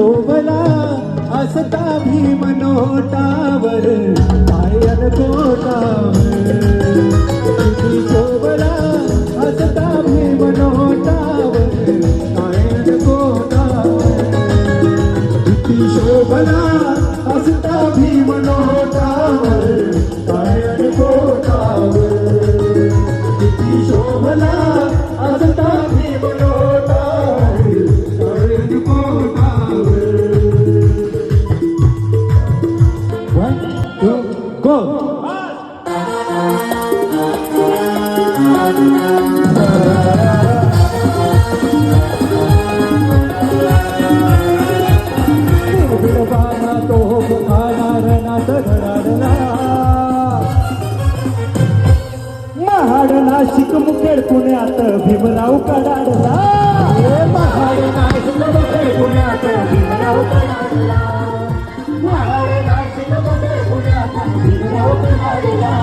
शोभला असता भीम नोटावर पायन कोटावर किती शोभला असता भीम नोटावर पायन कोटावर किती शोभला असता भीम नोटावर पायन कोटावर किती शोभला असता भीम नोटावर पायन कोटावर. One, two, go! तो खाणार नाच घडाडला महाड नाशिक मुखेड पुण्यात भीमराव कडाडला महाड नाशिक मुखेड पुण्यात भीमराव कडाडला महाड नाशिक मुखेड पुण्यात भीमराव कडाडला